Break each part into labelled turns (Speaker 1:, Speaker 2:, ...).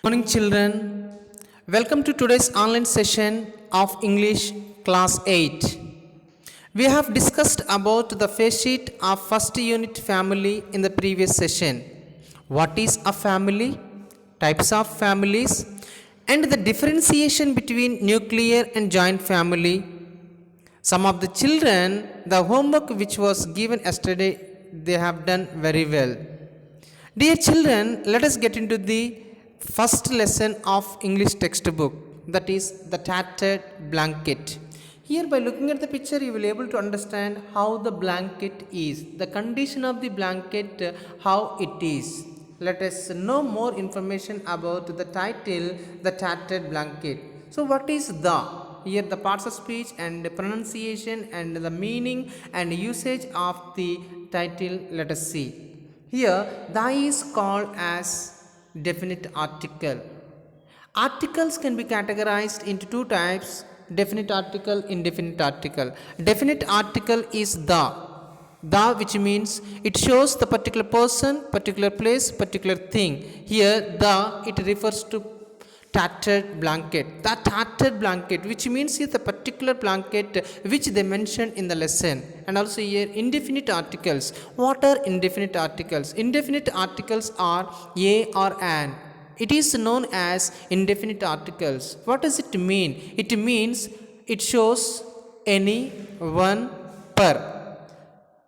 Speaker 1: Morning, children. Welcome to today's online session of English Class 8. We have discussed about the face sheet of first unit family in the previous session. What is a family? Types of families and the differentiation between nuclear and joint family. Some of the children, the homework which was given yesterday, they have done very well. Dear children, let us get into the first lesson of English textbook, that is the tattered blanket. Here, by looking at the picture, you will be able to understand how the blanket is, the condition of the blanket, how it is. Let us know more information about the title, the tattered blanket. So, what is the? Here, the parts of speech and the pronunciation and the meaning and usage of the title. Let us see. Here, the is called as definite article. Articles can be categorized into two types: definite article, indefinite article. Definite article is the which means it shows the particular person, particular place, particular thing. Here the it refers to tattered blanket, the tattered blanket, which means here the particular blanket which they mentioned in the lesson. And also here indefinite articles. What are indefinite articles? Indefinite articles are a or an. It is known as indefinite articles. What does it mean? It means it shows any, one, per.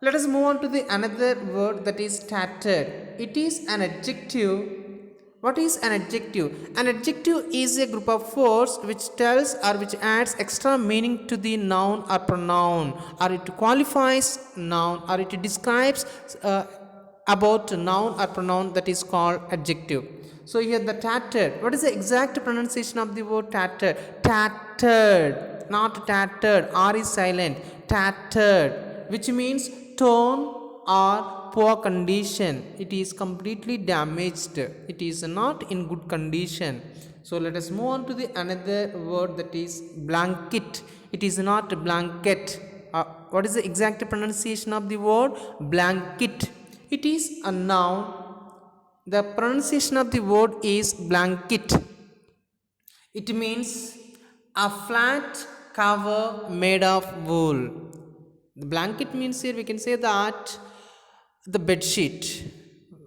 Speaker 1: Let us move on to the another word, that is tattered. It is an adjective. What is an adjective? An adjective is a group of words which tells or which adds extra meaning to the noun or pronoun, or it qualifies noun, or it describes about noun or pronoun, that is called adjective. So here the tattered. What is the exact pronunciation of the word tattered? Tattered, not tattered. R is silent. Tattered, which means torn or poor condition. It is completely damaged. It is not in good condition. So let us move on to the another word, that is blanket. It is not blanket. What is the exact pronunciation of the word? Blanket. It is a noun. The pronunciation of the word is blanket. It means a flat cover made of wool. The blanket means here we can say that the bed sheet,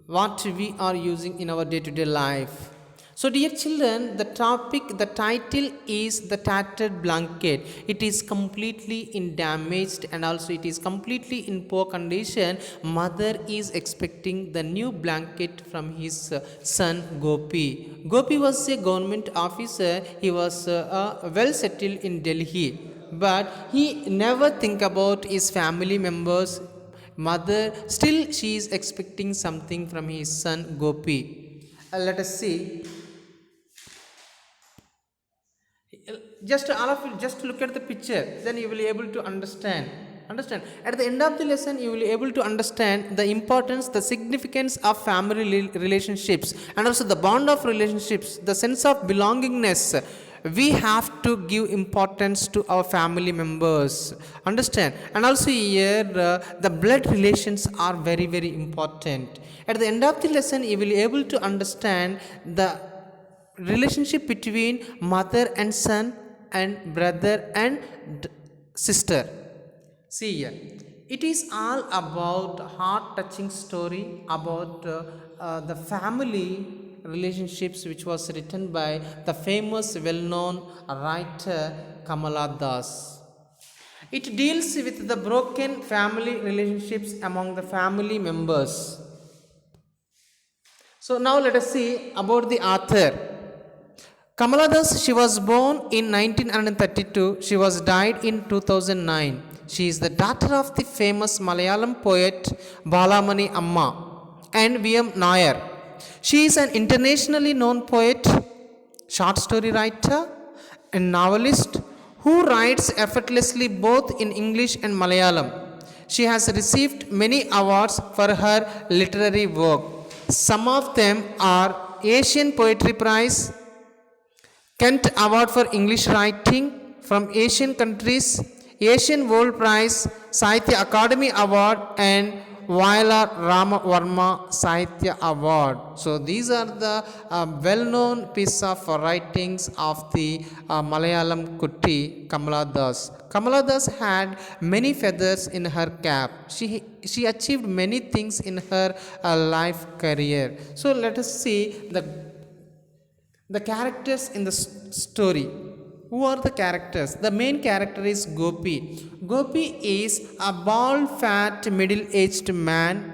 Speaker 1: what we are using in our day-to-day life. So dear children, the topic, the title is the tattered blanket. It is completely in damaged and also it is completely in poor condition. Mother is expecting the new blanket from his son Gopi. Gopi was a government officer. He was well settled in Delhi, but he never think about his family members. Mother still she is expecting something from his son Gopi. Let us see. Just all of you just look at the picture, then you will be able to understand. At the end of the lesson, you will be able to understand the importance, the significance of family relationships, and also the bond of relationships, the sense of belongingness. We have to give importance to our family members, understand. And also here the blood relations are very very important. At the end of the lesson, you will be able to understand the relationship between mother and son and brother and sister. See here, it is all about heart touching story about the family relationships, which was written by the famous well known writer Kamala Das. It deals with the broken family relationships among the family members. So now let us see about the author. Kamala Das, she was born in 1932. She was died in 2009. She is the daughter of the famous Malayalam poet Balamani Amma and V.M. Nair. She is an internationally known poet, short story writer, and novelist who writes effortlessly both in English and Malayalam. She has received many awards for her literary work. Some of them are Asian Poetry Prize, Kent Award for English Writing from Asian countries, Asian World Prize, Sahitya Academy Award, and Vayala Ramavarma Sahitya Award. So these are the well-known piece of writings of the Malayalam Kutti Kamala Das. Kamala Das had many feathers in her cap. She achieved many things in her life career. So let us see the characters in the story. Who are the characters? The main character is Gopi. Gopi is a bald, fat, middle-aged man.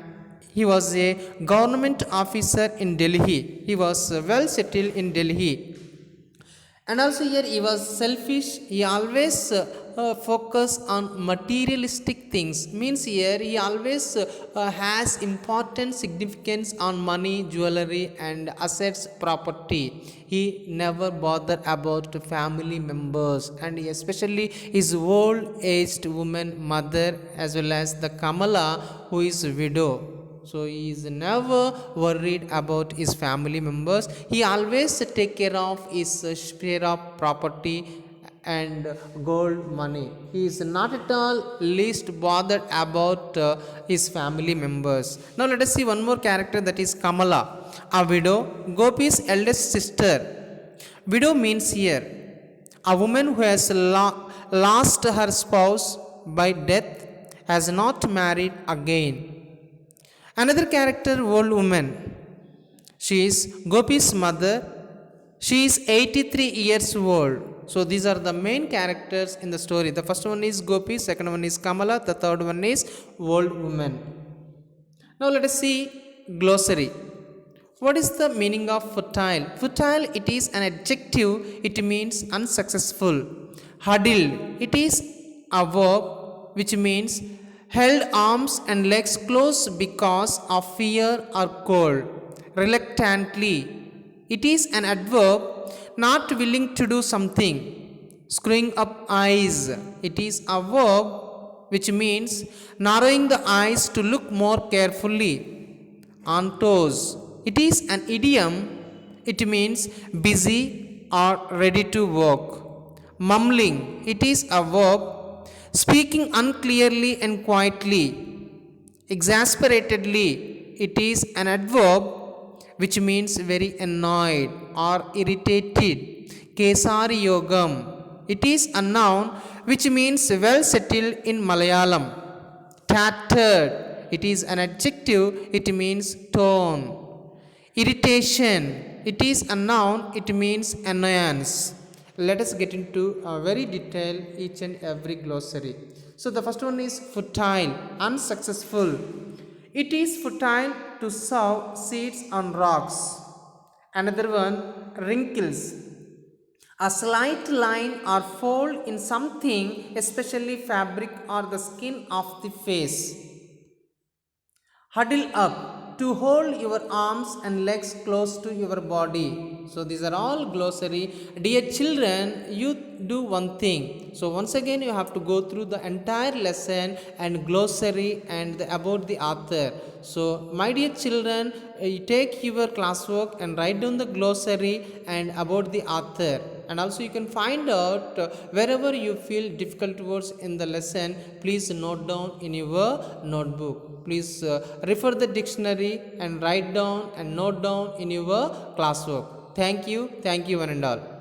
Speaker 1: He was a government officer in Delhi. He was well settled in Delhi. And also here he was selfish. He always focus on materialistic things. Means here he always has important significance on money, jewelry and assets, property. He never bothered about family members, and especially his old aged woman mother, as well as the Kamala, who is widow. So he is never worried about his family members. He always take care of his share of property and gold money. He is not at all least bothered about his family members. Now let us see one more character, that is Kamala, a widow, Gopi's eldest sister. Widow means here a woman who has lost her spouse by death, has not married again. Another character, old woman. She is Gopi's mother. She is 83 years old. So these are the main characters in the story. The first one is Gopi, second one is Kamala, the third one is old woman. Now let us see glossary. What is the meaning of futile? Futile, it is an adjective. It means unsuccessful. Huddled, it is a verb which means held arms and legs close because of fear or cold. Reluctantly, it is an adverb, not willing to do something. Screwing up eyes, it is a verb which means narrowing the eyes to look more carefully. On toes, it is an idiom. It means busy or ready to work. Mumbling, it is a verb, speaking unclearly and quietly. Exasperatedly, it is an adverb which means very annoyed or irritated. Kesari Yogam, it is a noun which means well settled in Malayalam. Tattered, it is an adjective, it means torn. Irritation, it is a noun, it means annoyance. Let us get into a very detail each and every glossary. So the first one is futile, unsuccessful. It is futile to sow seeds on rocks. Another one, wrinkles, a slight line or fold in something, especially fabric or the skin of the face. Huddle up, to hold your arms and legs close to your body. So these are all glossary. Dear children, you do one thing. So once again you have to go through the entire lesson and glossary and about the author. So my dear children, you take your classwork and write down the glossary and about the author. And also you can find out wherever you feel difficult words in the lesson, please note down in your notebook. Please refer the dictionary and write down and note down in your classwork. Thank you one and all.